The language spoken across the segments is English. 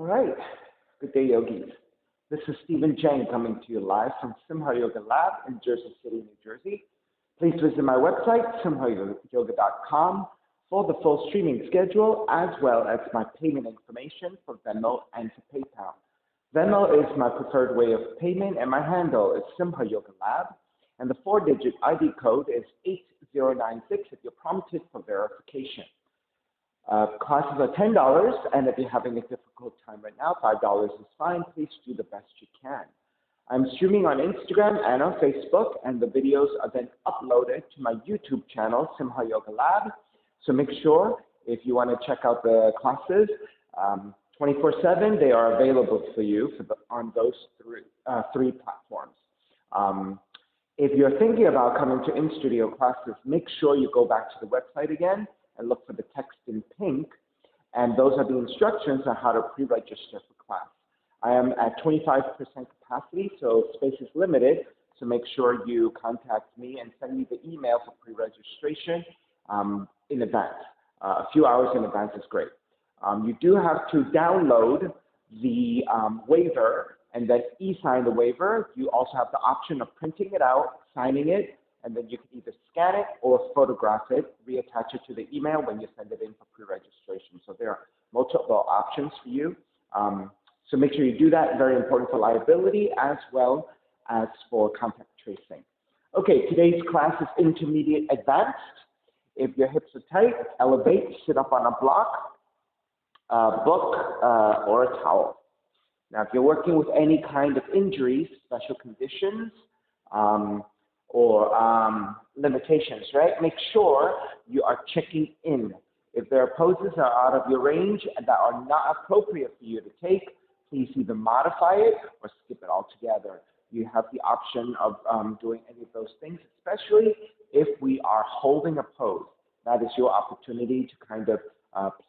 All right. Good day, yogis. This is Stephen Chang coming to you live from Simha Yoga Lab in Jersey City, New Jersey. Please visit my website, simhayoga.com, for the full streaming schedule, as well as my payment information for Venmo and for PayPal. Venmo is my preferred way of payment, and my handle is Simha Yoga Lab, and the 4-digit ID code is 8096 if you're prompted for verification. Classes are $10, and if you're having a difficult time right now, $5 is fine. Please do the best you can. I'm streaming on Instagram and on Facebook, and the videos are then uploaded to my YouTube channel, Simha Yoga Lab. So make sure, if you want to check out the classes, 24/7, they are available for you on those three platforms. If you're thinking about coming to in-studio classes, make sure you go back to the website again and look for the text in pink, and those are the instructions on how to pre-register for class. I am at 25% capacity, so space is limited, so make sure you contact me and send me the email for pre-registration in advance. A few hours in advance is great. You do have to download the waiver and then e-sign the waiver. You also have the option of printing it out, signing it, and then you can either scan it or photograph it, reattach it to the email when you send it in for pre-registration. So there are multiple options for you. So make sure you do that. Very important for liability as well as for contact tracing. Okay, today's class is intermediate advanced. If your hips are tight, elevate, sit up on a block, book, or a towel. Now, if you're working with any kind of injuries, special conditions, or limitations, right? Make sure you are checking in. If there are poses that are out of your range and that are not appropriate for you to take, please either modify it or skip it altogether. You have the option of doing any of those things, especially if we are holding a pose. That is your opportunity to kind of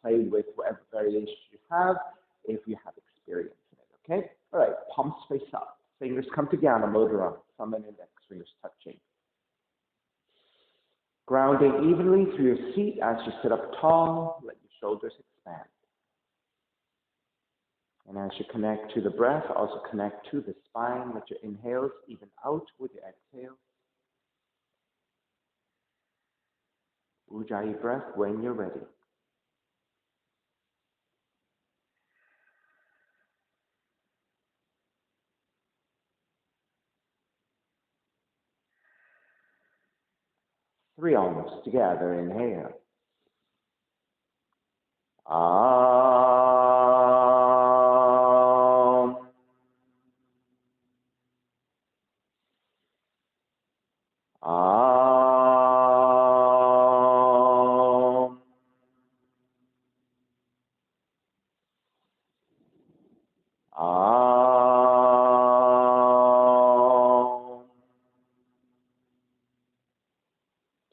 play with whatever variations you have if you have experience in it, okay? All right, palms face up. Fingers come together, mudra, thumb and index fingers touching. Grounding evenly through your seat as you sit up tall, let your shoulders expand. And as you connect to the breath, also connect to the spine. Let your inhales even out with your exhales. Ujjayi breath when you're ready. Three arms together, inhale.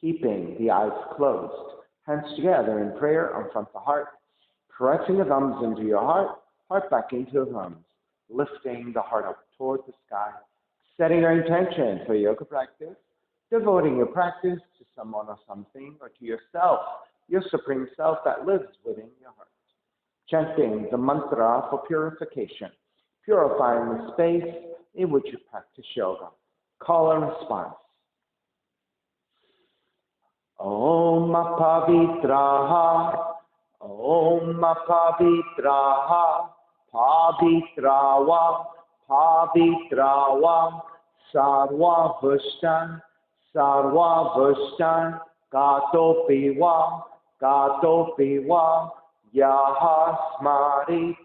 Keeping the eyes closed, hands together in prayer in front of the heart, pressing the thumbs into your heart, heart back into the thumbs, lifting the heart up toward the sky, setting your intention for yoga practice, devoting your practice to someone or something, or to yourself, your supreme self that lives within your heart. Chanting the mantra for purification, purifying the space in which you practice yoga. Call and response. Om Pavitraha, Om Pavitraha, Pavitrawa, Pavitrawa, Sarva Vushtan, Sarva Vushtan, Gato Piwa, Yaha Smarit,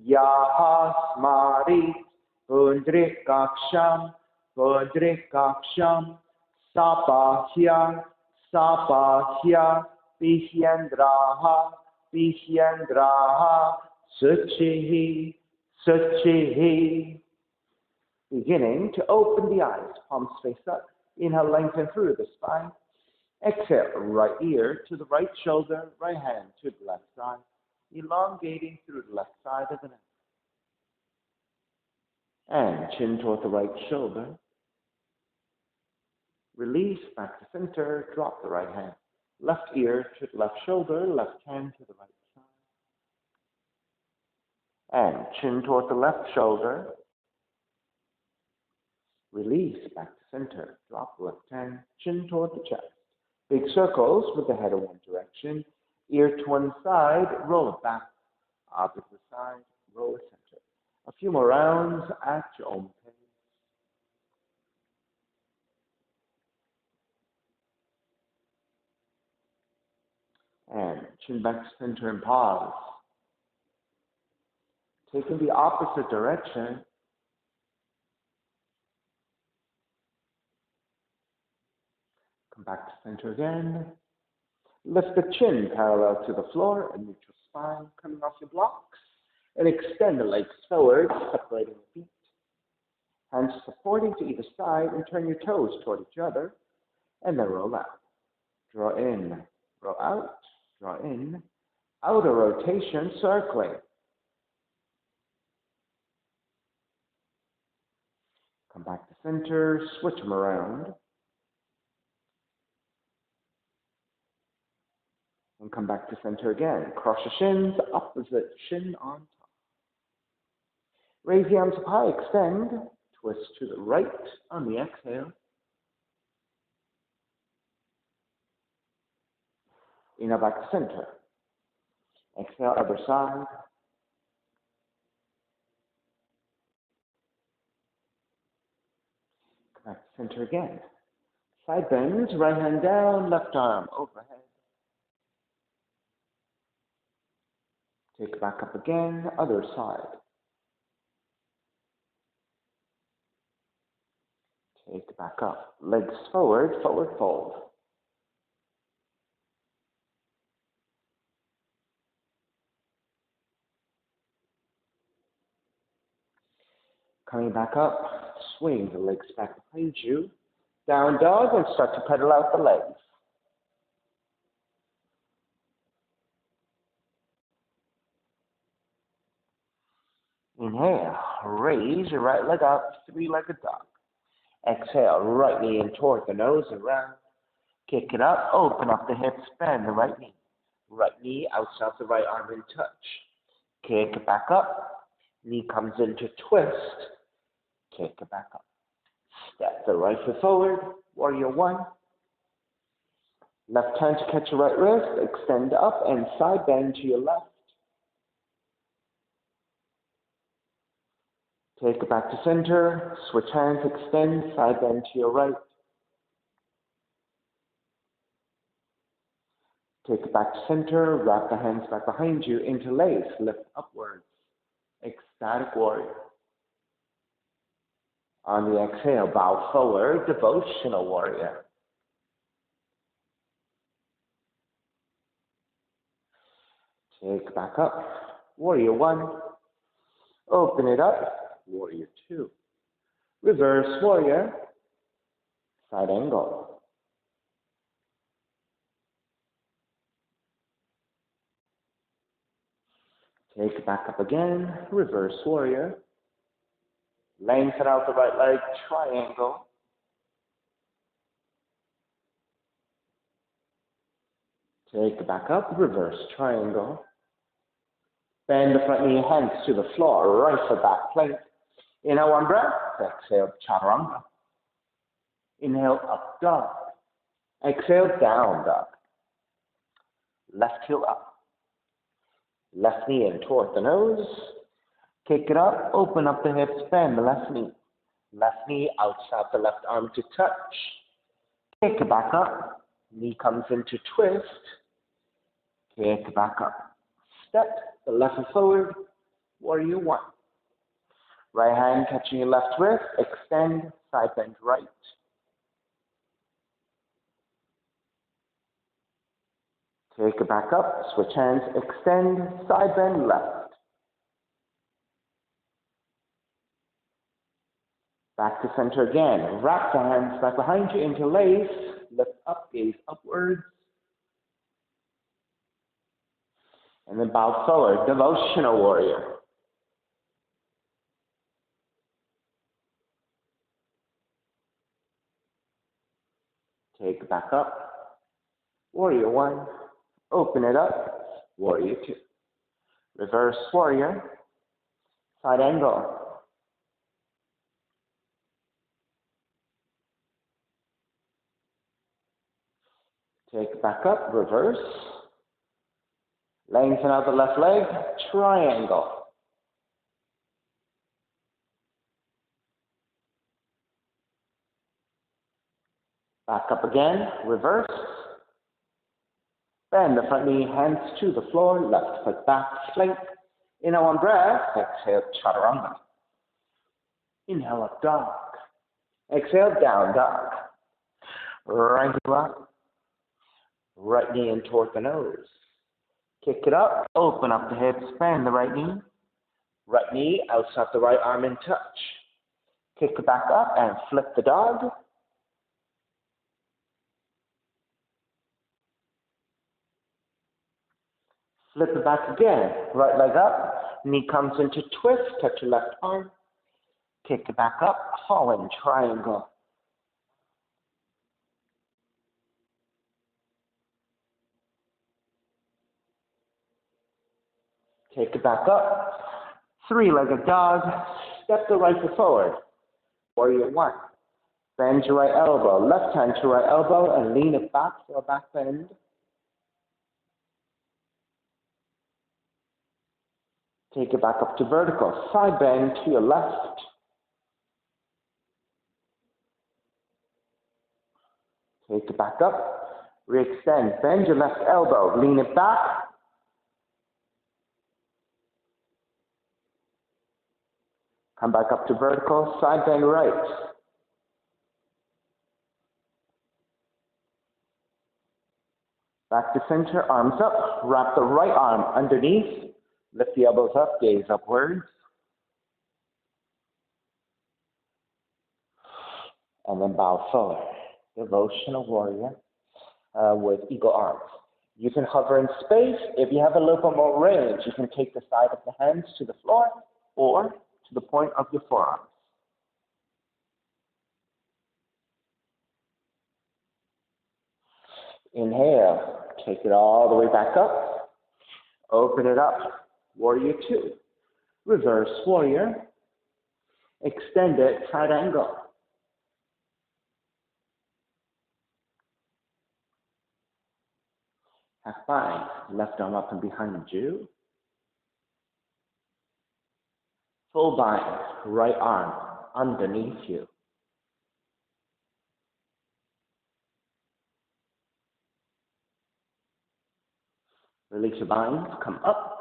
Yaha Smarit, Pundrikaksham, Sapahya, Sapahya, Pisyandraha, Suchihi, Suchihi. Beginning to open the eyes, palms face up. Inhale, lengthen through the spine. Exhale, right ear to the right shoulder, right hand to the left side. Elongating through the left side of the neck. And chin toward the right shoulder. Release back to center, drop the right hand. Left ear to the left shoulder, left hand to the right side. And chin toward the left shoulder. Release back to center. Drop left hand, chin toward the chest. Big circles with the head in one direction. Ear to one side, roll it back. Opposite side, roll it center. A few more rounds at your own pace. And chin back to center and pause. Taking the opposite direction. Come back to center again. Lift the chin parallel to the floor and neutral spine coming off your blocks. And extend the legs forward, separating the feet. Hands supporting to either side and turn your toes toward each other. And then roll out. Draw in, roll out, draw in. Outer rotation, circling. Come back to center, switch them around. And come back to center again. Cross your shins, opposite shin on top. Raise the arms up high, extend. Twist to the right on the exhale. Inhale back to center. Exhale, other side. Come back to center again. Side bends, right hand down, left arm overhead. Take it back up again, other side. Take it back up. Legs forward, forward fold. Coming back up, swing the legs back behind you. Down dog and start to pedal out the legs. Inhale, raise your right leg up, three-legged dog. Exhale, right knee in toward the nose and round. Kick it up, open up the hips, bend the right knee. Right knee outside the right arm in touch. Kick it back up, knee comes into twist. Kick it back up. Step the right foot forward, warrior one. Left hand to catch your right wrist, extend up and side bend to your left. Take it back to center, switch hands, extend, side bend to your right. Take it back to center, wrap the hands back behind you, interlace, lift upwards. Ecstatic warrior. On the exhale, bow forward, devotional warrior. Take it back up, warrior one. Open it up, warrior two. Reverse warrior, side angle. Take it back up again, reverse warrior. Lengthen out the right leg, triangle. Take it back up, reverse triangle. Bend the front knee, hands to the floor, right foot back plank. Inhale, one breath. Exhale, chaturanga. Inhale, up dog. Exhale, down dog. Left heel up. Left knee in toward the nose. Kick it up, open up the hips, bend the left knee. Left knee outside the left arm to touch. Kick it back up. Knee comes into twist. Kick it back up. Step the left foot forward, warrior one. Right hand catching your left wrist, extend, side bend right. Take it back up, switch hands, extend, side bend left. Back to center again. Wrap the hands back behind you, interlace, lift up, gaze upwards. And then bow forward, devotional warrior. Take it back up, warrior one. Open it up, warrior two. Reverse warrior, side angle. Take it back up, reverse. Lengthen out the left leg, triangle. Back up again, reverse. Bend the front knee, hands to the floor, left foot back, plank. Inhale one breath, exhale, chaturanga. Inhale up dog. Exhale, down dog. Right knee up. Right knee in toward the nose. Kick it up, open up the hips, bend the right knee. Right knee outside the right arm in touch. Kick it back up and flip the dog. Flip it back again. Right leg up, knee comes into twist, touch your left arm. Kick it back up, fallen triangle. Take it back up. Three-legged dog. Step the right foot forward. Warrior one. Bend your right elbow. Left hand to right elbow and lean it back for a back bend. Take it back up to vertical. Side bend to your left. Take it back up. Re-extend. Bend your left elbow. Lean it back. Come back up to vertical. Side bend right. Back to center. Arms up. Wrap the right arm underneath. Lift the elbows up. Gaze upwards. And then bow forward. Devotional warrior with eagle arms. You can hover in space. If you have a little bit more range, you can take the side of the hands to the floor or to the point of your forearms. Inhale. Take it all the way back up. Open it up. Warrior two. Reverse warrior. Extend it. Side angle. Half bind. Left arm up and behind you. Full bind. Right arm underneath you. Release your bind. Come up.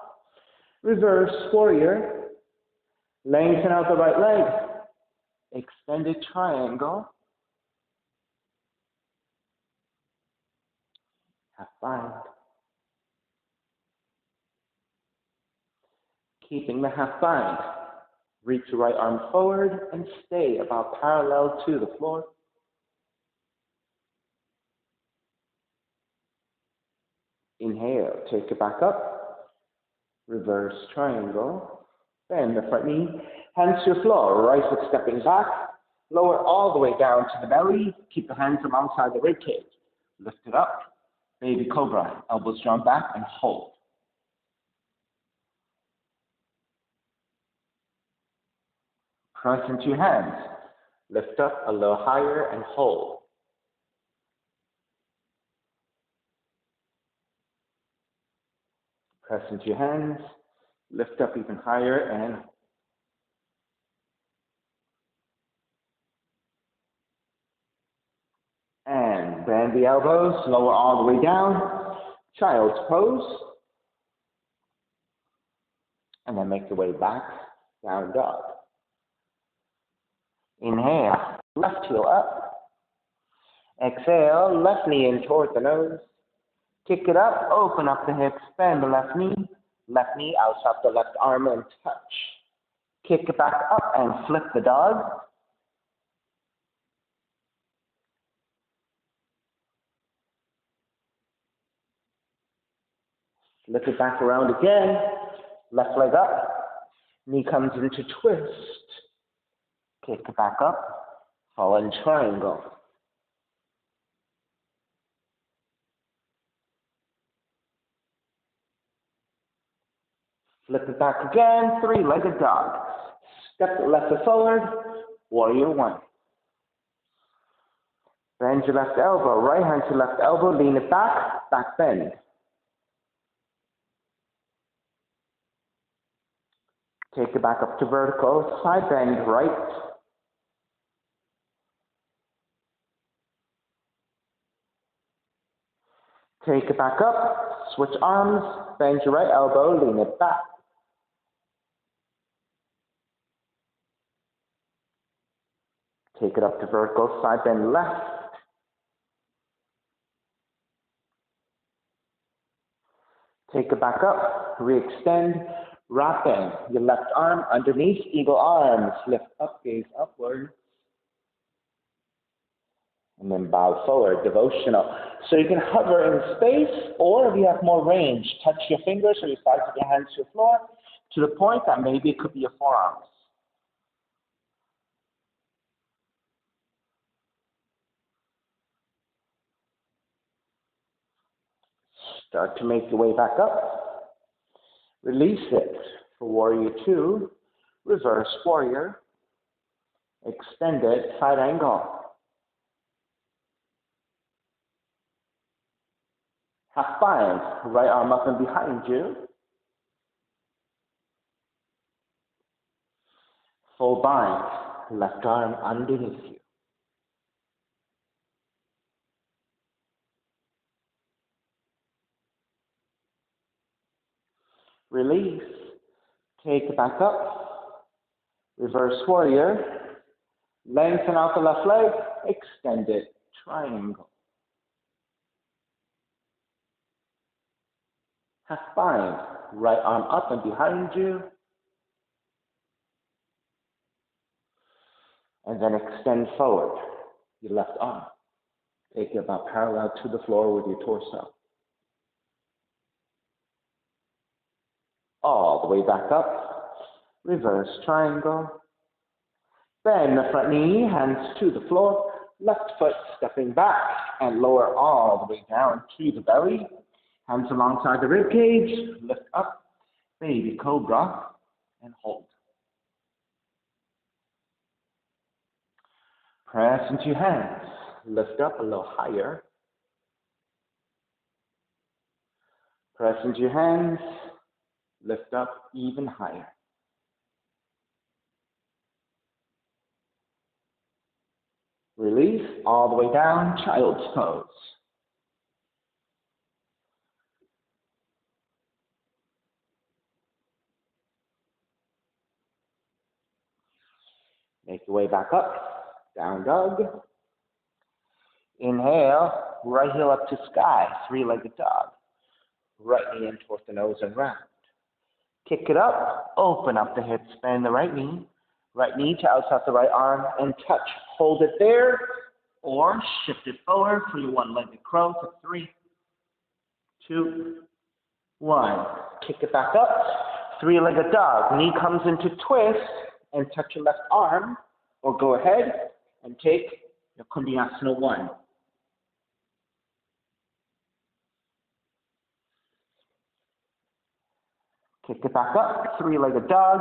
Reverse warrior. Lengthen out the right leg. Extended triangle. Half bind. Keeping the half bind. Reach the right arm forward and stay about parallel to the floor. Inhale, take it back up. Reverse triangle. Bend the front knee. Hands to the floor. Right foot stepping back. Lower all the way down to the belly. Keep the hands alongside the rib cage. Lift it up. Baby cobra. Elbows drawn back and hold. Press into your hands. Lift up a little higher and hold. Press into your hands. Lift up even higher and bend the elbows. Lower all the way down. Child's pose. And then make the way back. Down dog. Inhale. Left heel up. Exhale. Left knee in toward the nose. Kick it up. Open up the hips. Bend the left knee. Left knee outside the left arm and touch. Kick it back up and flip the dog. Flip it back around again. Left leg up. Knee comes into twist. Kick it back up. Fallen triangle. Flip it back again, three-legged dog. Step the left foot forward, warrior one. Bend your left elbow, right hand to left elbow, lean it back, back bend. Take it back up to vertical, side bend right. Take it back up, switch arms, bend your right elbow, lean it back. Take it up to vertical, side bend left. Take it back up, re-extend, wrap bend. Your left arm underneath, eagle arms. Lift up, gaze upward. And then bow forward, devotional. So you can hover in space, or if you have more range, touch your fingers or your sides of your hands to the floor to the point that maybe it could be your forearms. Start to make your way back up. Release it for warrior two, reverse warrior. Extend it, side angle. Half bind, right arm up and behind you. Full bind, left arm underneath you. Release, take it back up. Reverse warrior. Lengthen out the left leg, extend it, triangle. Half bind, right arm up and behind you. And then extend forward, your left arm. Take it about parallel to the floor with your torso. All the way back up, reverse triangle. Bend the front knee, hands to the floor, left foot stepping back and lower all the way down to the belly. Hands alongside the rib cage, lift up, baby cobra, and hold. Press into your hands, lift up a little higher. Press into your hands, lift up even higher. Release all the way down, child's pose. Make your way back up, down dog. Inhale, right heel up to sky, three-legged dog. Right knee in towards the nose and round. Kick it up, open up the hips, bend the right knee to outside the right arm and touch. Hold it there or shift it forward for your one-legged crow for 3, 2, 1. Kick it back up, three-legged dog. Knee comes into twist and touch your left arm, or go ahead and take your Skandasana 1. Kick it back up, three-legged dog,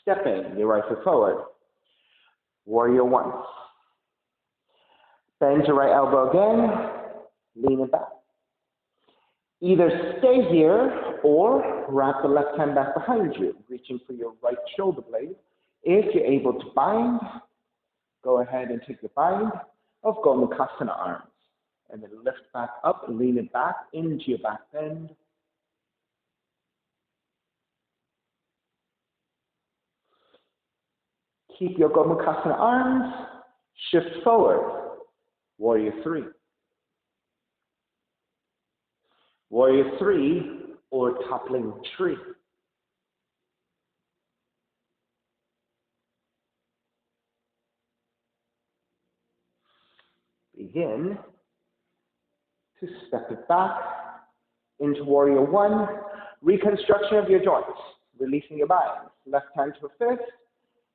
stepping your right foot forward. Warrior 1. Bend your right elbow again, lean it back. Either stay here or wrap the left hand back behind you, reaching for your right shoulder blade. If you're able to bind, go ahead and take the bind of Gomukhasana arms. And then lift back up, lean it back into your back bend. Keep your Gomukhasana arms, shift forward. Warrior 3. Warrior 3 or toppling tree. Begin to step it back into Warrior 1. Reconstruction of your joints, releasing your bind. Left hand to a fist.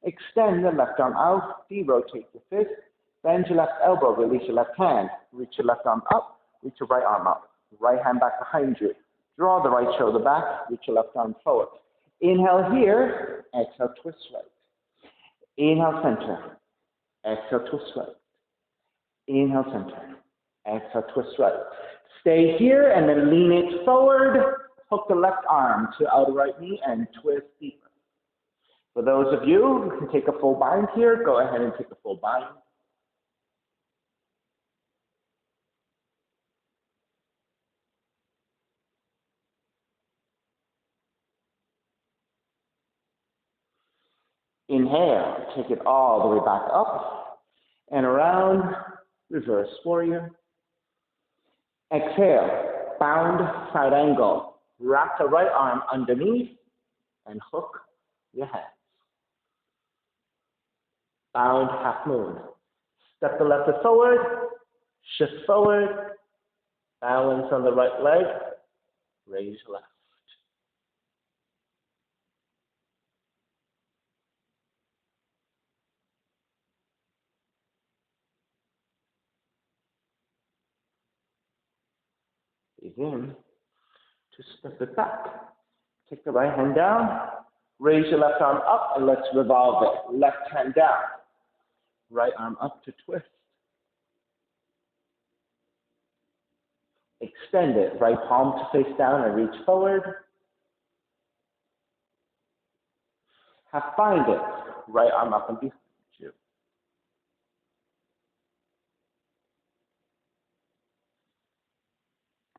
Extend the left arm out, derotate your fist. Bend your left elbow, release your left hand. Reach your left arm up, reach your right arm up. Right hand back behind you. Draw the right shoulder back, reach your left arm forward. Inhale here, exhale, twist right. Inhale, center. Exhale, twist right. Inhale, center. Exhale, twist right. Stay here and then lean it forward. Hook the left arm to outer right knee and twist deeper. For those of you who can take a full bind here, go ahead and take a full bind. Inhale, take it all the way back up and around, reverse warrior. Exhale, bound side angle. Wrap the right arm underneath and hook your hands. Bound half moon. Step the left foot forward, shift forward, balance on the right leg, raise your left. Begin to step it back. Take the right hand down, raise your left arm up, and let's revolve it. Left hand down, right arm up to twist. Extend it, right palm to face down and reach forward. Find it, right arm up and behind you.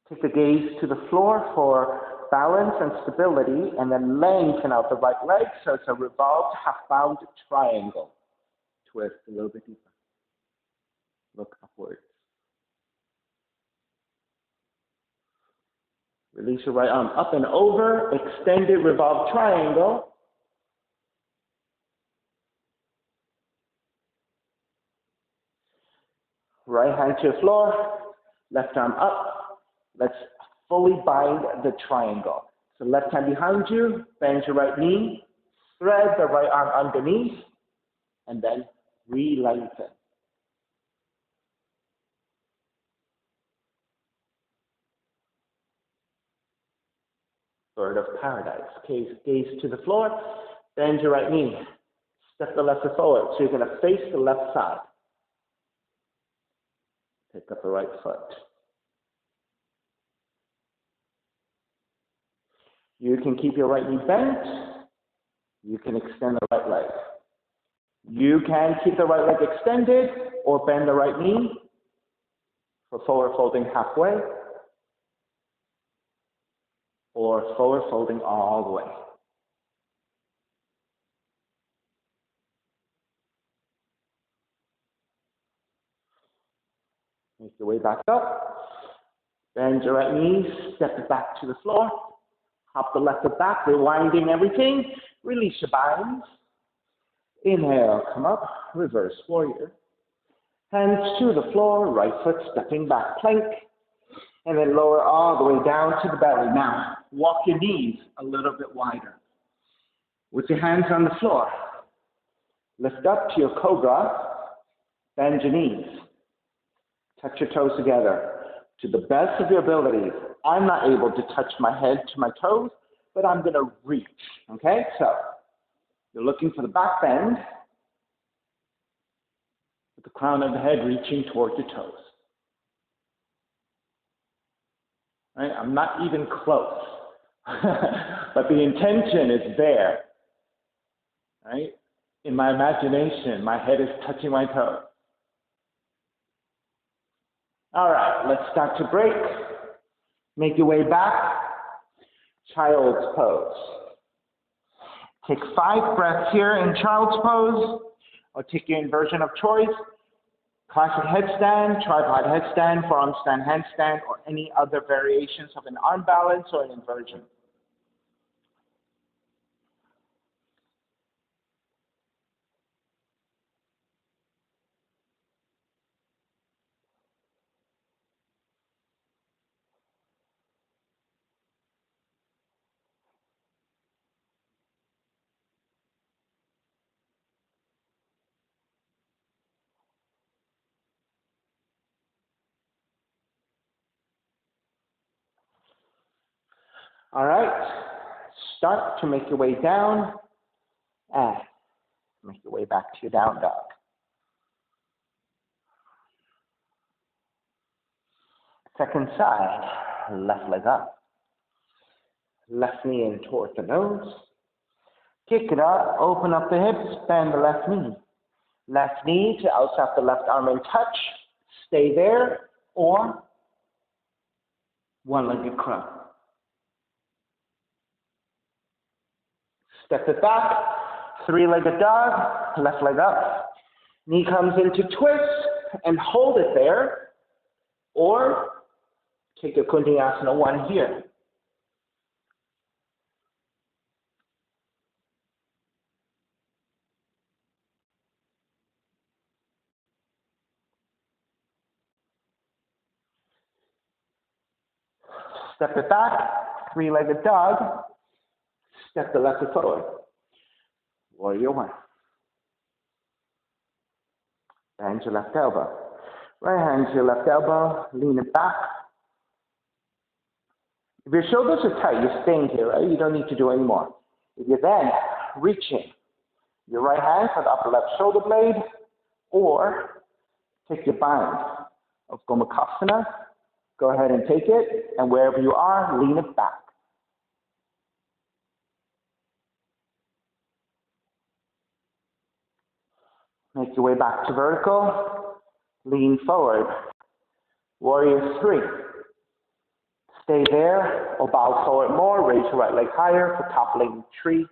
Take the gaze to the floor for balance and stability, and then lengthen out the right leg so it's a revolved half-bound triangle. Twist a little bit deeper. Look upwards. Release your right arm up and over, extended revolved triangle. Right hand to the floor, left arm up. Let's fully bind the triangle. So left hand behind you, bend your right knee, thread the right arm underneath, and then re-lengthen. Bird of paradise. Gaze to the floor, bend your right knee, step the left foot forward. So you're going to face the left side. Pick up the right foot. You can keep your right knee bent. You can extend the right leg. You can keep the right leg extended or bend the right knee for forward folding halfway or forward folding all the way. Make your way back up. Bend your right knee, step it back to the floor. Hop the left foot back, rewinding everything. Release your binds. Inhale, come up, reverse warrior. Hands to the floor, right foot stepping back, plank. And then lower all the way down to the belly. Now, walk your knees a little bit wider. With your hands on the floor, lift up to your cobra, bend your knees. Touch your toes together. To the best of your abilities, I'm not able to touch my head to my toes, but I'm going to reach, okay? So, you're looking for the back bend, with the crown of the head reaching toward your toes. Right? I'm not even close, but the intention is there, right? In my imagination, my head is touching my toes. All right, let's start to break. Make your way back. Child's pose. Take 5 breaths here in child's pose, or take your inversion of choice. Classic headstand, tripod headstand, forearm stand, handstand, or any other variations of an arm balance or an inversion. All right. Start to make your way down and make your way back to your down dog. Second side, left leg up. Left knee in toward the nose. Kick it up, open up the hips, bend the left knee. Left knee to outside the left arm and touch. Stay there, or one-legged crow. Step it back, three-legged dog, left leg up. Knee comes into twist and hold it there, or take your Skandasana one here. Step it back, three-legged dog. Step the left foot forward. Warrior one. Bend your left elbow. Right hand to your left elbow. Lean it back. If your shoulders are tight, you're staying here, right? You don't need to do any more. If you're then reaching your right hand for the upper left shoulder blade, or take your bind of Skandasana. Go ahead and take it, and wherever you are, lean it back. Make your way back to vertical. Lean forward. Warrior three. Stay there or bow forward more. Raise your right leg higher for toppling tree.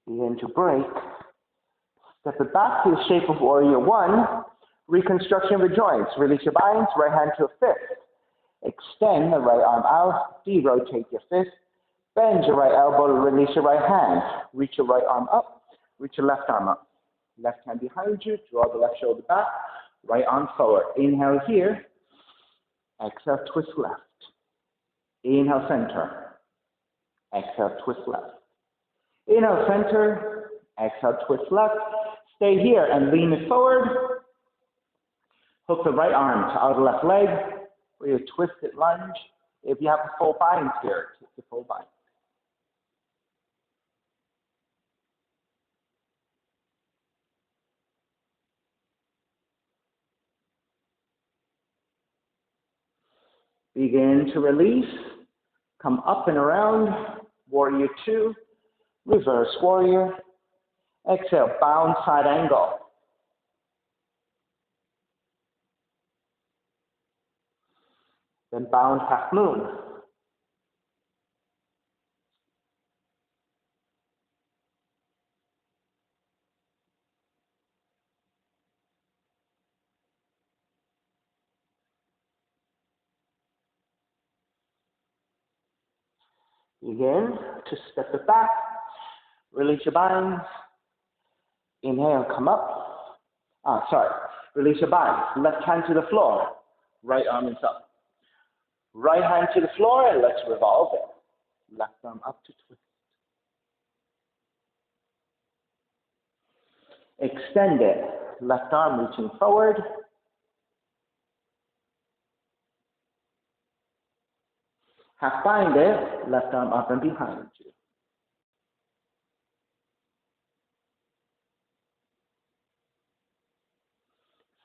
Begin to break. Step it back to the shape of warrior one. Reconstruction of the joints. Release your binds. Right hand to a fist. Extend the right arm out. De-rotate your fist. Bend your right elbow to release your right hand. Reach your right arm up. Reach your left arm up. Left hand behind you. Draw the left shoulder back. Right arm forward. Inhale here. Exhale, twist left. Inhale, center. Exhale, twist left. Inhale, center. Exhale, twist left. Stay here and lean it forward. Hook the right arm to outer left leg for your twisted lunge. If you have a full bind here, take the full bind. Begin to release. Come up and around. Warrior two. Reverse warrior. Exhale, bound side angle. Then bound half moon. Begin to step it back. Release your binds. Inhale, come up. Release your binds. Left hand to the floor. Right arm is up. Right hand to the floor and let's revolve it. Left arm up to twist. Extend it. Left arm reaching forward. Half bind it. Left arm up and behind you.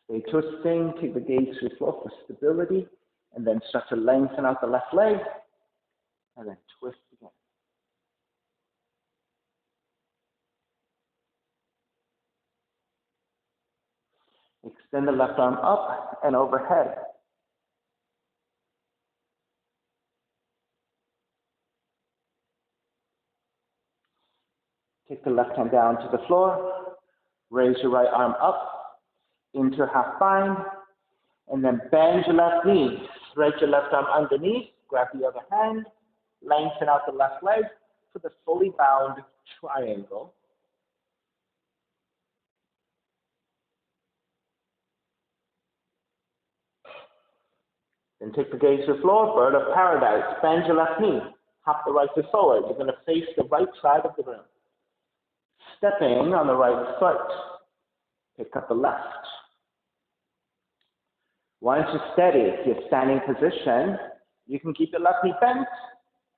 Stay twisting. Take the gaze to the floor for stability. And then start to lengthen out the left leg. And then twist again. Extend the left arm up and overhead. Take the left hand down to the floor. Raise your right arm up into a half bind. And then bend your left knee. Thread your left arm underneath. Grab the other hand. Lengthen out the left leg for the fully bound triangle. Then take the gaze to the floor, bird of paradise. Bend your left knee. Hop the right foot forward. You're going to face the right side of the room. Stepping on the right foot. Pick up the left. Once you're steady, your standing position, you can keep your left knee bent.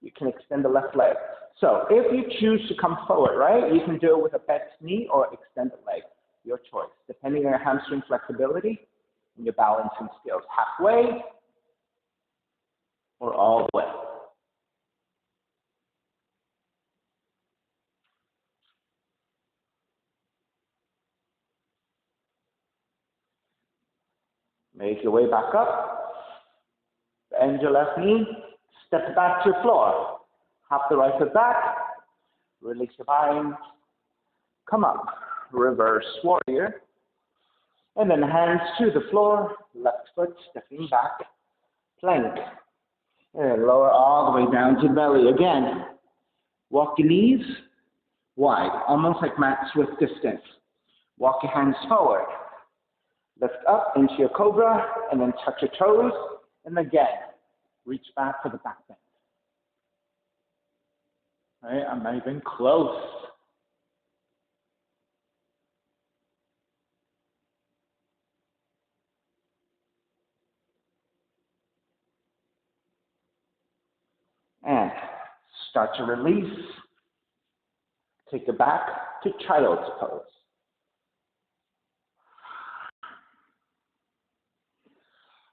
You can extend the left leg. So if you choose to come forward, right, you can do it with a bent knee or extended leg. Your choice, depending on your hamstring flexibility and your balancing skills. Halfway or all the way. Make your way back up. Bend your left knee. Step back to your floor. Hop the right foot back. Release your bind. Come up. Reverse warrior. And then hands to the floor. Left foot stepping back. Plank. And lower all the way down to belly. Again, walk your knees wide, almost like mat Swift distance. Walk your hands forward. Lift up into your cobra, and then touch your toes. And again, reach back for the back bend. All right, I'm not even close. And start to release. Take it back to child's pose.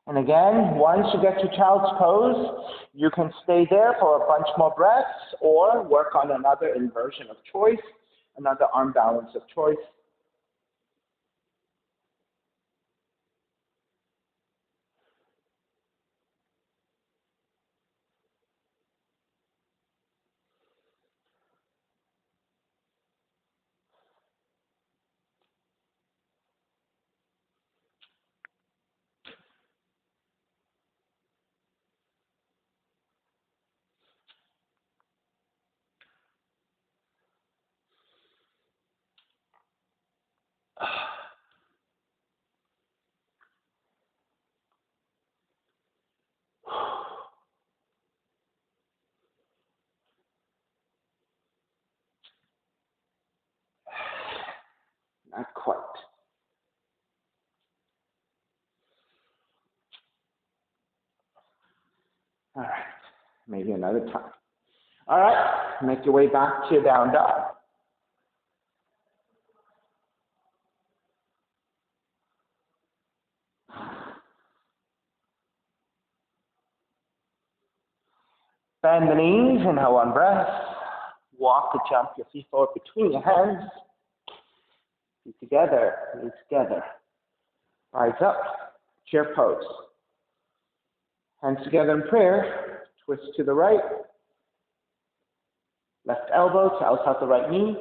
And again, once you get to child's pose, you can stay there for a bunch more breaths or work on another inversion of choice, another arm balance of choice. Not quite. All right, maybe another time. All right, make your way back to your down dog. Bend the knees, inhale one breath. Walk or jump your feet forward between your hands. Feet together, knees together. Rise up, chair pose. Hands together in prayer. Twist to the right. Left elbow to outside the right knee.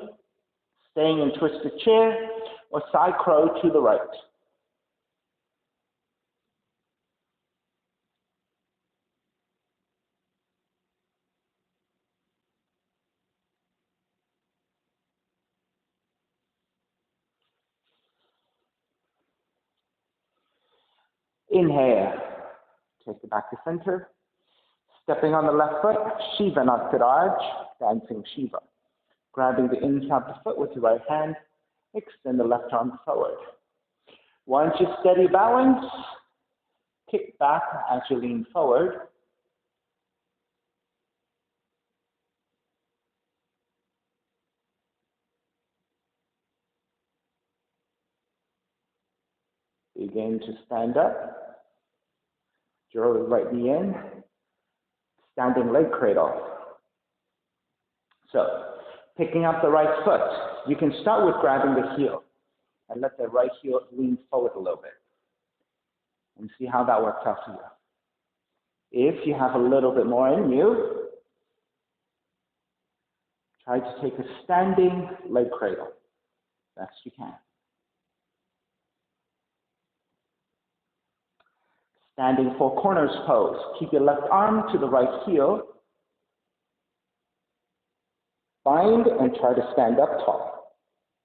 Staying in twisted chair or side crow to the right. Inhale. Take it back to center. Stepping on the left foot, Shiva, not good arch, dancing Shiva. Grabbing the inside of the foot with your right hand, extend the left arm forward. Once you steady balance, kick back as you lean forward. Begin to stand up. Draw the right knee in. Standing leg cradle. So, picking up the right foot, you can start with grabbing the heel and let the right heel lean forward a little bit and see how that works out for you. If you have a little bit more in you, try to take a standing leg cradle, best you can. Standing four corners pose. Keep your left arm to the right heel. Bind and try to stand up tall,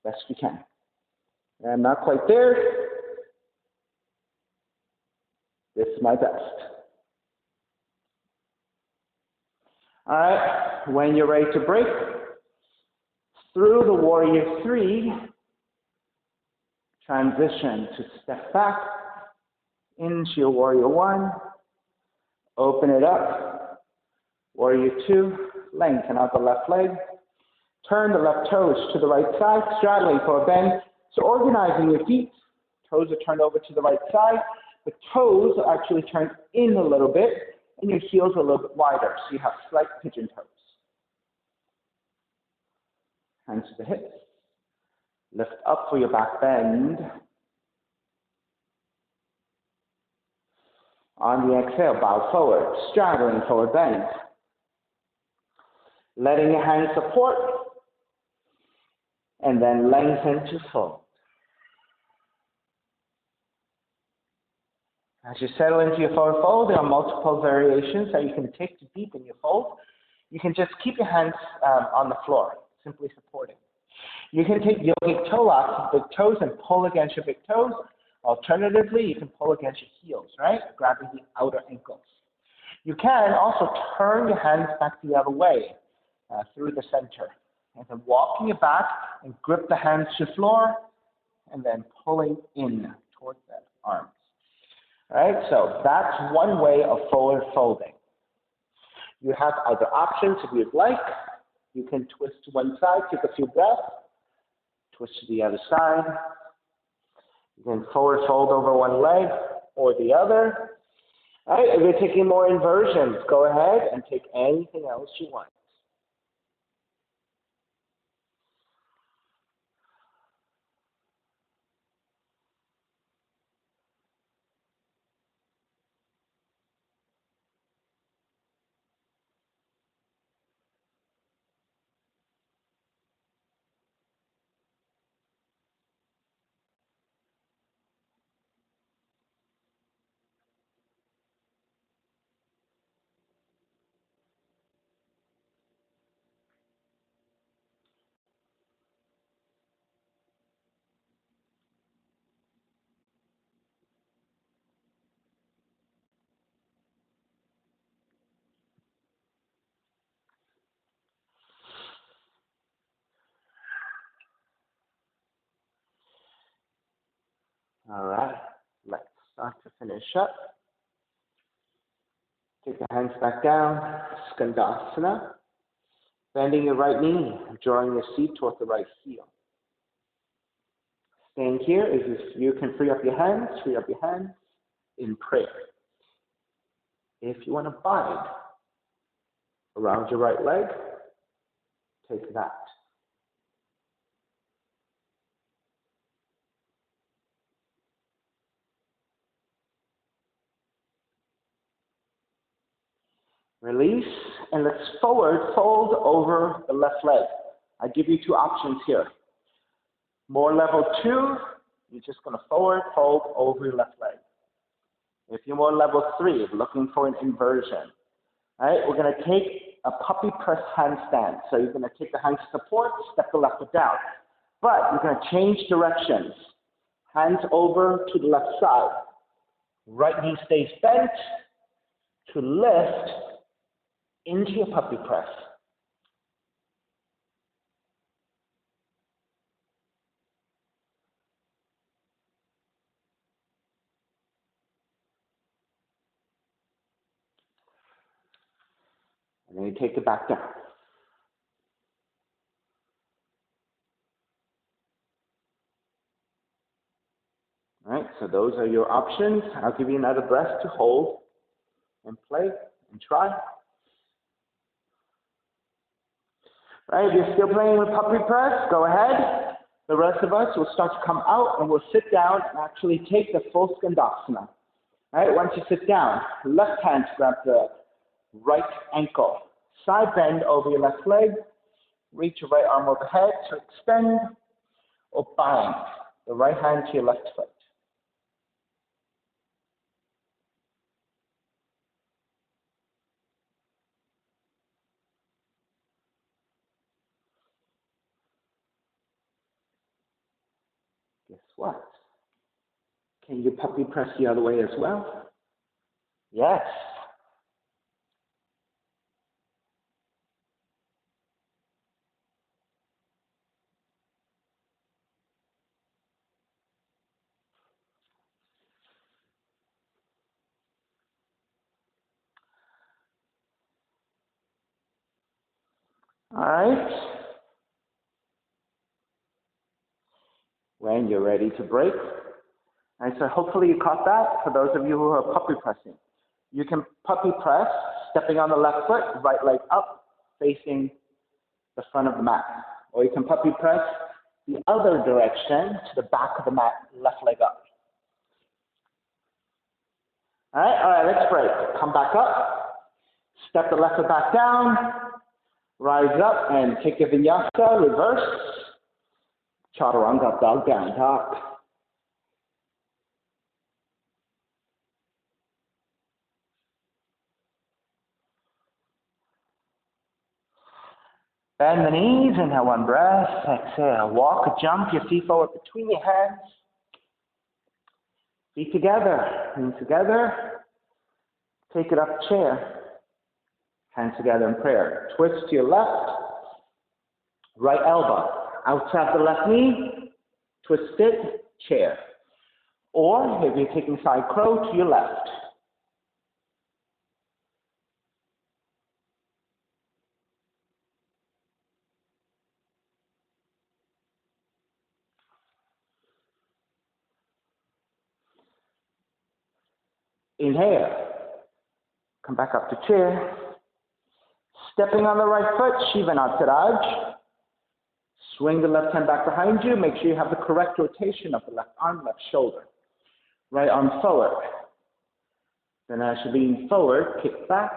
best you can. And not quite there. This is my best. All right, when you're ready to break, through the warrior three, transition to step back, Into your warrior one. Open it up. Warrior two. Lengthen out the left leg. Turn the left toes to the right side, straddling for a bend. So organizing your feet. Toes are turned over to the right side. The toes are actually turned in a little bit, and your heels are a little bit wider, so you have slight pigeon toes. Hands to the hips. Lift up for your back bend. On the exhale, bow forward, straddling forward bend. Letting your hands support, and then lengthen to fold. As you settle into your forward fold, there are multiple variations that you can take to deepen your fold. You can just keep your hands on the floor, simply supporting. You can take yogic toe locks, big toes, and pull against your big toes. Alternatively, you can pull against your heels, right? Grabbing the outer ankles. You can also turn your hands back the other way through the center. And then walking it back and grip the hands to the floor, and then pulling in towards the arms. All right, so that's one way of forward folding. You have other options if you'd like. You can twist to one side, take a few breaths, twist to the other side. You can forward fold over one leg or the other. All right, if you're taking more inversions, go ahead and take anything else you want. All right, let's start to finish up. Take the hands back down, Skandasana. Bending your right knee, drawing your seat towards the right heel. Staying here is if you can free up your hands in prayer. If you want to bind around your right leg, take that. Release, and let's forward fold over the left leg. I give you two options here. More level 2, you're just going to forward fold over your left leg. If you're more level 3, looking for an inversion, all right, we're going to take a puppy press handstand. So you're going to take the hands to support, step the left foot down. But you're going to change directions. Hands over to the left side. Right knee stays bent to lift into your puppy press. And then you take it back down. All right, so those are your options. I'll give you another breath to hold and play and try. All right, if you're still playing with puppy press, go ahead. The rest of us will start to come out and we'll sit down and actually take the full Skandasana. All right, once you sit down, left hand grab the right ankle. Side bend over your left leg. Reach your right arm overhead to extend or bind the right hand to your left foot. Guess what? Can you puppy press the other way as well? Yes. All right. When you're ready to break. All right, so hopefully you caught that. For those of you who are puppy pressing, you can puppy press, stepping on the left foot, right leg up, facing the front of the mat. Or you can puppy press the other direction to the back of the mat, left leg up. All right, let's break. Come back up, step the left foot back down, rise up and take your vinyasa, reverse, chaturanga, dog down dog. Bend the knees, inhale one breath, exhale. Walk or jump your feet forward between your hands. Feet together, knees together. Take it up chair. Hands together in prayer. Twist to your left, right elbow. Outside the left knee, twist it, chair. Or if you're taking side crow, to your left. Inhale. Come back up to chair. Stepping on the right foot, Shiva Nataraj. Swing the left hand back behind you. Make sure you have the correct rotation of the left arm, left shoulder. Right arm forward. Then as you lean forward, kick back.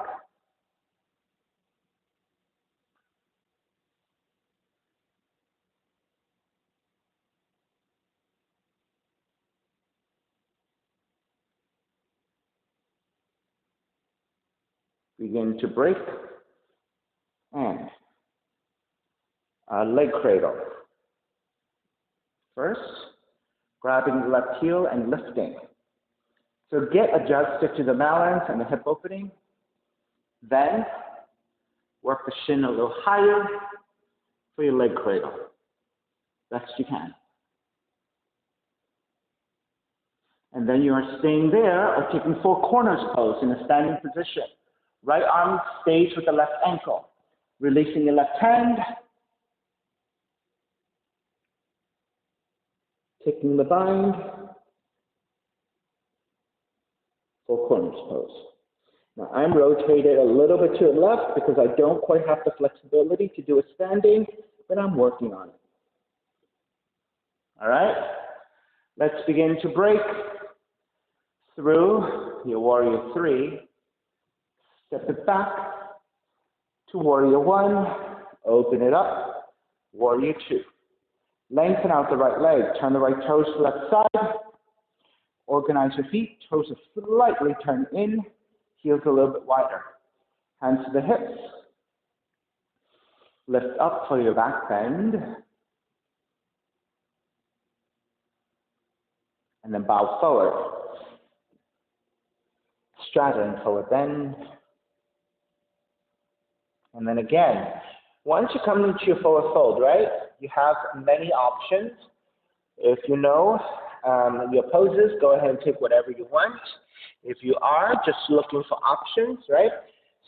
Begin to break. And leg cradle. First, grabbing the left heel and lifting. So get adjusted to the balance and the hip opening. Then, work the shin a little higher for your leg cradle. Best you can. And then you are staying there or taking four corners pose in a standing position. Right arm stays with the left ankle. Releasing your left hand. Taking the bind. Four corners pose. Now I'm rotated a little bit to the left because I don't quite have the flexibility to do a standing, but I'm working on it. All right? Let's begin to break through your warrior three. Step it back to warrior one. Open it up. Warrior two. Lengthen out the right leg. Turn the right toes to the left side. Organize your feet. Toes are slightly turned in. Heels a little bit wider. Hands to the hips. Lift up for your back bend. And then bow forward. Straddle forward bend. And then again, once you come into your forward fold, right, you have many options. If you know your poses, go ahead and take whatever you want. If you are just looking for options, right?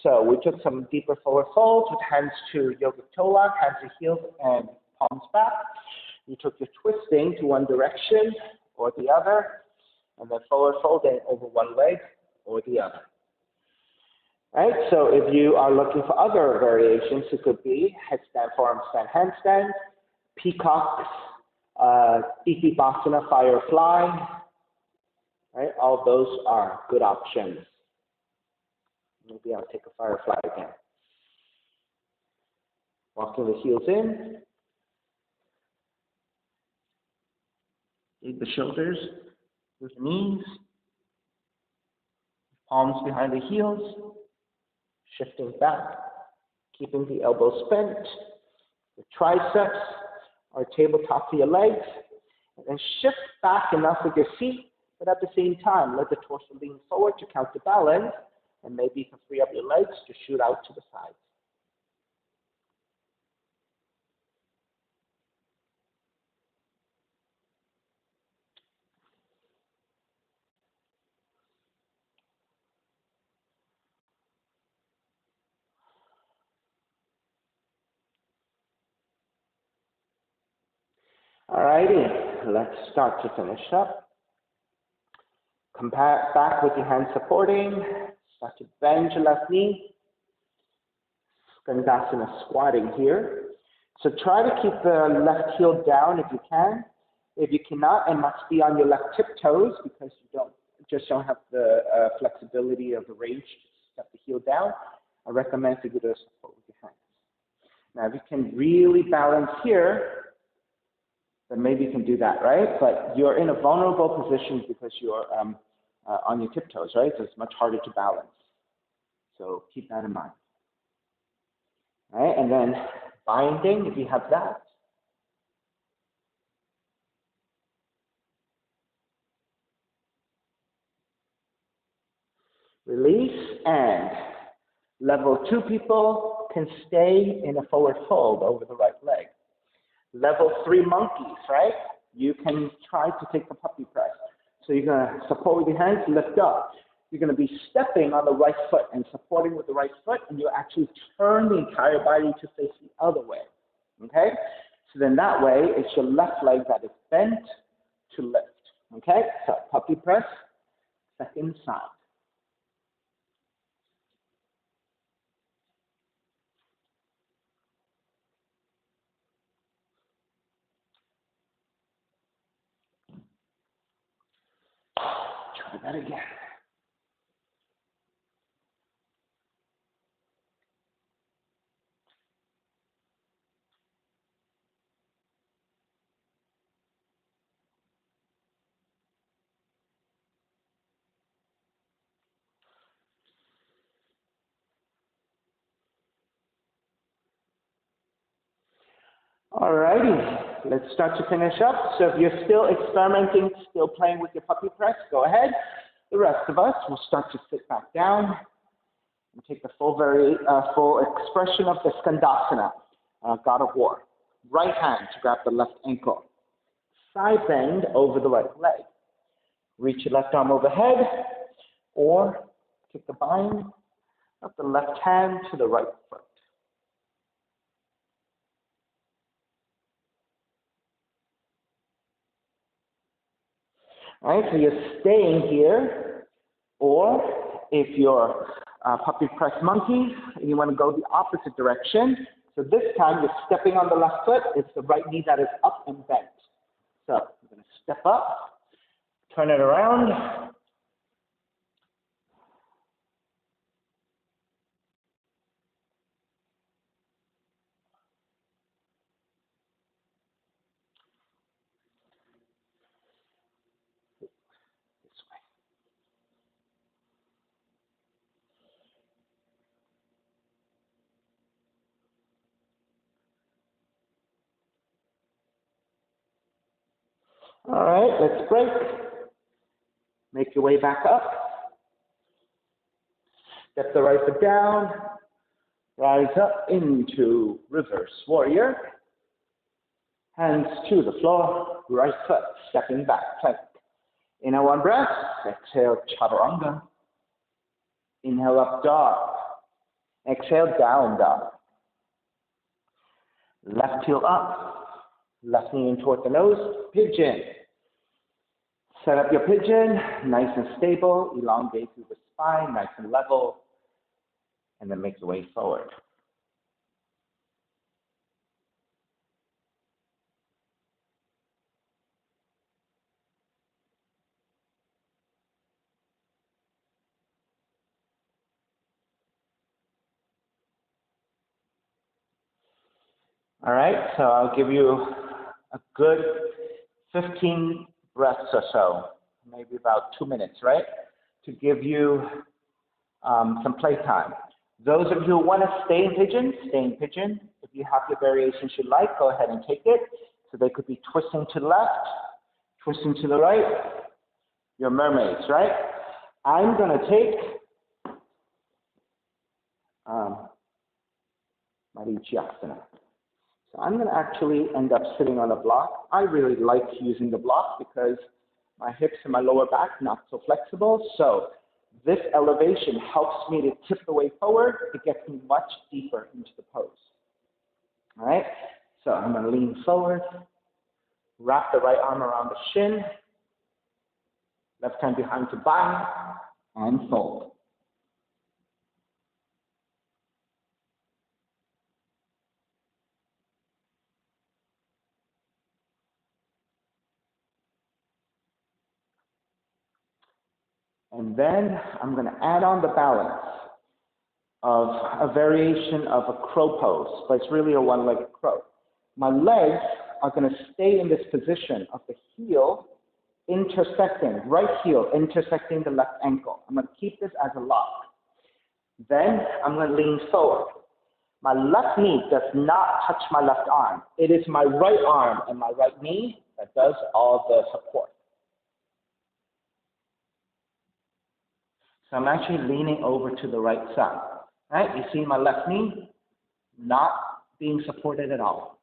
So we took some deeper forward folds with hands to yogic toe lock, hands to heels and palms back. You took your twisting to one direction or the other, and then forward folding over one leg or the other. Right? So if you are looking for other variations, it could be headstand, forearm stand, handstand, peacocks, Ikebasana, firefly. Right? All those are good options. Maybe I'll take a firefly again. Walking the heels in. Lead the shoulders with the knees. Palms behind the heels. Shifting back. Keeping the elbows bent. The triceps are tabletop to your legs. And then shift back enough with your feet, but at the same time, let the torso lean forward to counterbalance. And maybe you can free up your legs to shoot out to the sides. Alrighty, let's start to finish up. Come back with your hands supporting. Start to bend your left knee. Skandasana squatting here. So try to keep the left heel down if you can. If you cannot, it must be on your left tiptoes because you don't have the flexibility of the range to step the heel down. I recommend to do this support with your hands. Now, if you can really balance here, then maybe you can do that, right? But you're in a vulnerable position because you're on your tiptoes, right? So it's much harder to balance. So keep that in mind. All right, and then binding, if you have that. Release, and level 2 people can stay in a forward fold over the right leg. Level 3 monkeys, right? You can try to take the puppy press. So you're going to support with your hands, lift up. You're going to be stepping on the right foot and supporting with the right foot, and you actually turn the entire body to face the other way, okay? So then that way, it's your left leg that is bent to lift, okay? So puppy press, second side. Try that again. Alrighty, let's start to finish up. So if you're still experimenting, still playing with your puppy press, go ahead. The rest of us will start to sit back down and take the full expression of the Skandasana, God of War. Right hand to grab the left ankle. Side bend over the right leg. Reach your left arm overhead, or kick the bind of the left hand to the right foot. All right, so you're staying here, or if you're puppy press monkey and you want to go the opposite direction, so this time you're stepping on the left foot, it's the right knee that is up and bent. So you're going to step up, turn it around. This way. All right, let's break. Make your way back up. Step the right foot down. Rise up into reverse warrior. Hands to the floor. Right foot stepping back. Plank. Inhale one breath. Exhale chaturanga. Inhale up dog. Exhale down dog. Left heel up. Left knee in toward the nose. Pigeon. Set up your pigeon, nice and stable, elongate through the spine, nice and level, and then make your way forward. All right, so I'll give you a good 15 breaths or so, maybe about 2 minutes, right, to give you some playtime. Those of you who want to stay in pigeon, stay in pigeon. If you have your variations you like, go ahead and take it. So they could be twisting to the left, twisting to the right, your mermaids, right? I'm going to take Marichyasana. So I'm going to actually end up sitting on a block. I really like using the block because my hips and my lower back not so flexible. So this elevation helps me to tip the way forward. It gets me much deeper into the pose. All right? So I'm going to lean forward, Wrap the right arm around the shin, left hand behind to bind, and fold. And then I'm going to add on the balance of a variation of a crow pose, but it's really a one-legged crow. My legs are going to stay in this position of the heel intersecting, right heel intersecting the left ankle. I'm going to keep this as a lock. Then I'm going to lean forward. My left knee does not touch my left arm. It is my right arm and my right knee that does all the support. So I'm actually leaning over to the right side. Right? You see my left knee not being supported at all.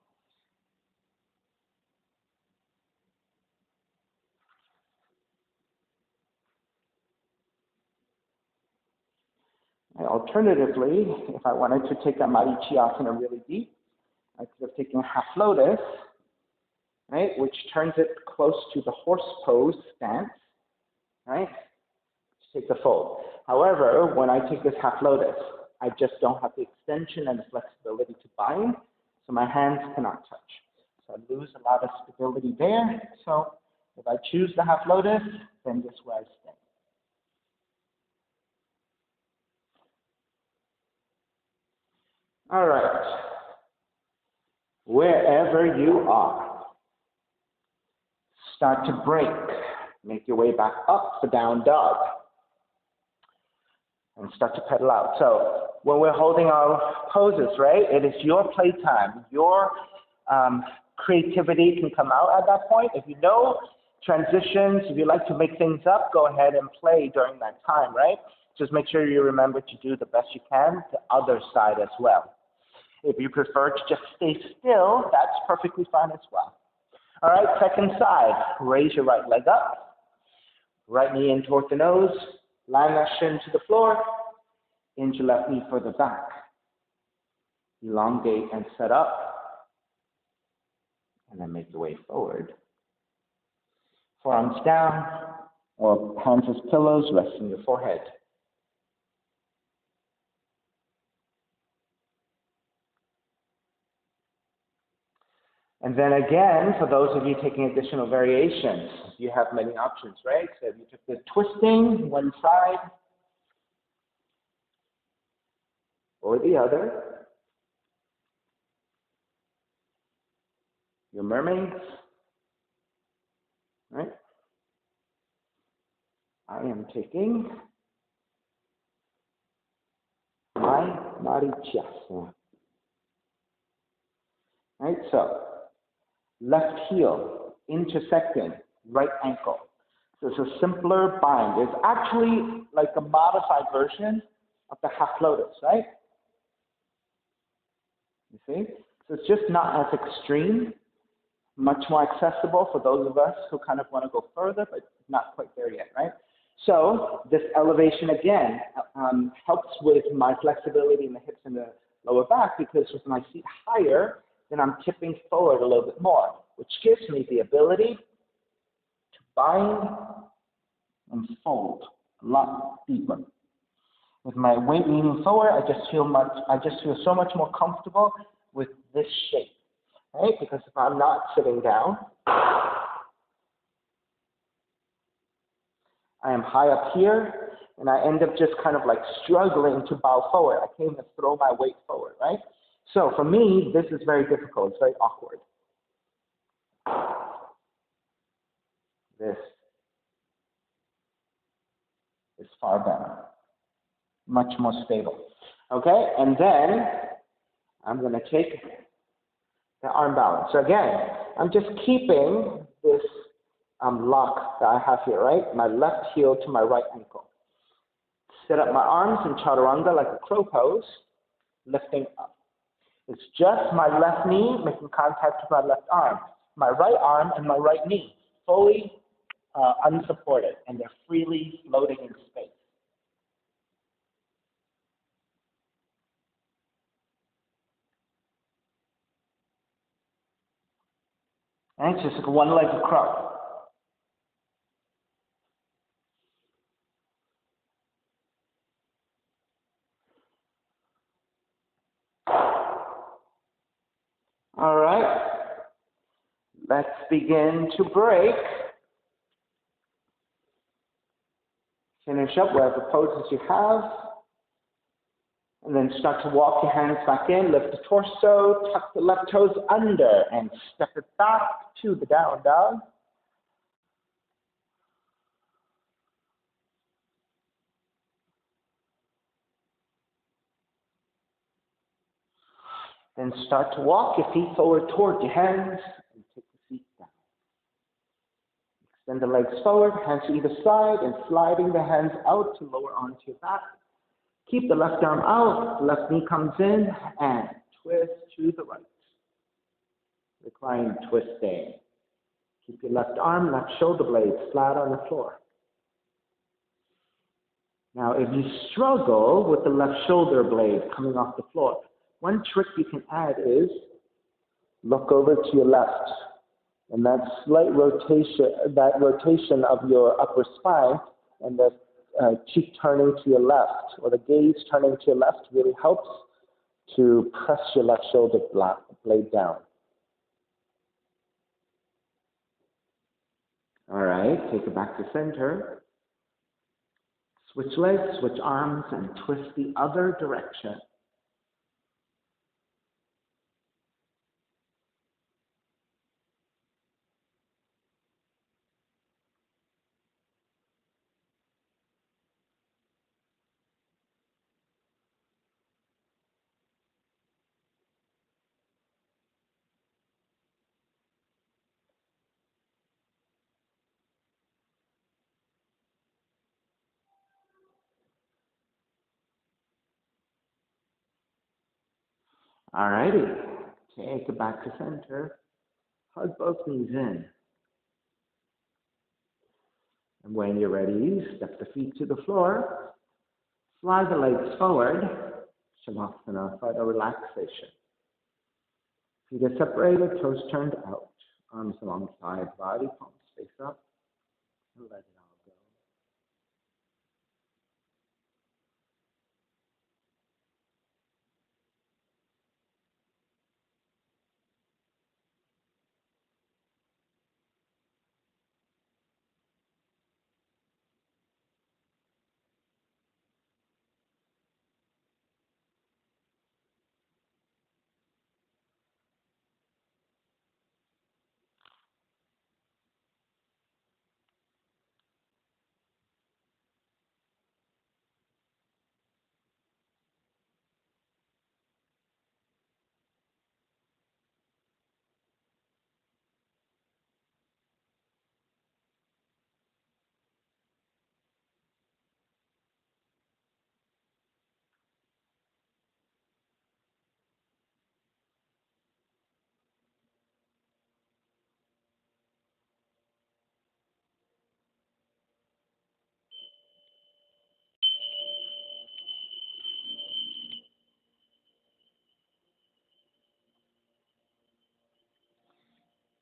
And alternatively, if I wanted to take that Marichyasana really deep, I could have taken a half lotus, right, which turns it close to the horse pose stance, right, to take the fold. However, when I take this half lotus, I just don't have the extension and the flexibility to bind, so my hands cannot touch. So I lose a lot of stability there. So if I choose the half lotus, then this is where I stay. All right. Wherever you are, start to break. Make your way back up for down dog. And start to pedal out. So when we're holding our poses, right, it is your playtime. Your creativity can come out at that point. If you know transitions, if you like to make things up, go ahead and play during that time, right? Just make sure you remember to do the best you can the other side as well. If you prefer to just stay still, that's perfectly fine as well. All right, second side. Raise your right leg up. Right knee in toward the nose. Line that shin to the floor. Inch your left knee further back. Elongate and set up. And then make your way forward. Forearms down, or hands as pillows, resting your forehead. And then again, for those of you taking additional variations, you have many options, right? So if you took the twisting, one side or the other, your mermaids, right? I am taking my Marichyasana. Right, so left heel intersecting right ankle. So it's a simpler bind. It's actually like a modified version of the half lotus, right? You see? So it's just not as extreme, much more accessible for those of us who kind of want to go further, but not quite there yet, right? So this elevation again helps with my flexibility in the hips and the lower back, because with my feet higher, then I'm tipping forward a little bit more, which gives me the ability to bind and fold a lot deeper. With my weight leaning forward, I just feel so much more comfortable with this shape, right? Because if I'm not sitting down, I am high up here, and I end up just kind of like struggling to bow forward. I can't even throw my weight forward, right? So for me, this is very difficult. It's very awkward. This is far better, much more stable. Okay, and then I'm going to take the arm balance. So again, I'm just keeping this lock that I have here, right? My left heel to my right ankle. Set up my arms in chaturanga like a crow pose, lifting up. It's just my left knee making contact with my left arm. My right arm and my right knee fully unsupported, and they're freely floating in space. And it's just like a one-legged crow. All right. Let's begin to break. Finish up whatever poses you have. And then start to walk your hands back in, lift the torso, tuck the left toes under, and step it back to the down dog. Then start to walk your feet forward towards your hands and take the feet down. Extend the legs forward, hands to either side, and sliding the hands out to lower onto your back. Keep the left arm out, the left knee comes in, and twist to the right. Recline twisting. Keep your left arm, left shoulder blades flat on the floor. Now, if you struggle with the left shoulder blade coming off the floor, one trick you can add is look over to your left. And that slight rotation of your upper spine and the cheek turning to your left or the gaze turning to your left really helps to press your left shoulder blade down. All right, take it back to center. Switch legs, switch arms, and twist the other direction. All righty, take it back to center. Hug both knees in. And when you're ready, step the feet to the floor. Slide the legs forward. Shavasana, for the relaxation. Feet are separated, toes turned out. Arms alongside body, palms face up. And let it all go.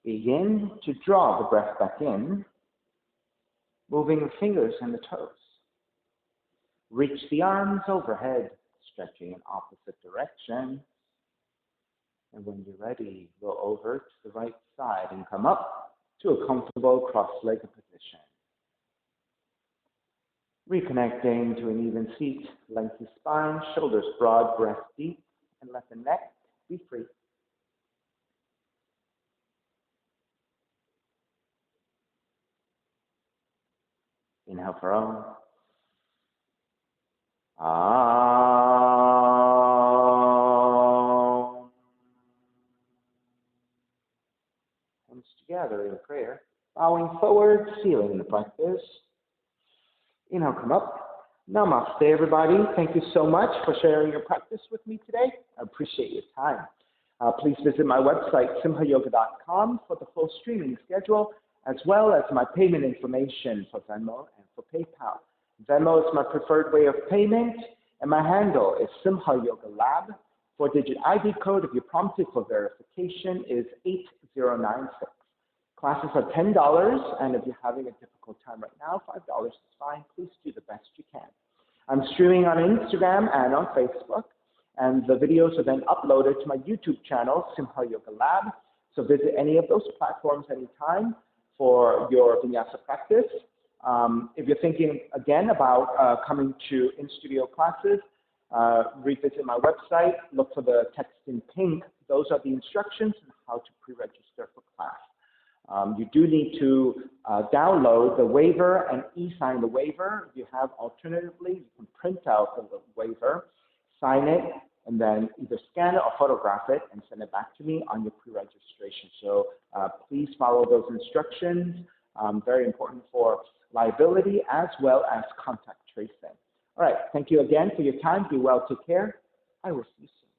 Begin to draw the breath back in, moving the fingers and the toes. Reach the arms overhead, stretching in opposite direction. And when you're ready, go over to the right side and come up to a comfortable cross-legged position. Reconnecting to an even seat, lengthen spine, shoulders broad, breath deep, and let the neck be free. Inhale for Om. Om. Hands together in prayer, bowing forward, sealing the practice. Inhale, come up. Namaste, everybody. Thank you so much for sharing your practice with me today. I appreciate your time. Please visit my website, simhayoga.com, for the full streaming schedule, as well as my payment information for Venmo and for PayPal. Venmo is my preferred way of payment, and my handle is Simha Yoga Lab. 4-digit ID code, if you're prompted for verification, is 8096. Classes are $10, and if you're having a difficult time right now, $5 is fine. Please do the best you can. I'm streaming on Instagram and on Facebook, and the videos are then uploaded to my YouTube channel, Simha Yoga Lab. So visit any of those platforms anytime for your vinyasa practice. If you're thinking again about coming to in-studio classes, revisit my website, look for the text in pink. Those are the instructions on how to pre-register for class. You do need to download the waiver and e-sign the waiver. If you have alternatively, you can print out the waiver, sign it, and then either scan it or photograph it and send it back to me on your pre-registration. So please follow those instructions. Very important for liability as well as contact tracing. All right, thank you again for your time. Be well, take care. I will see you soon.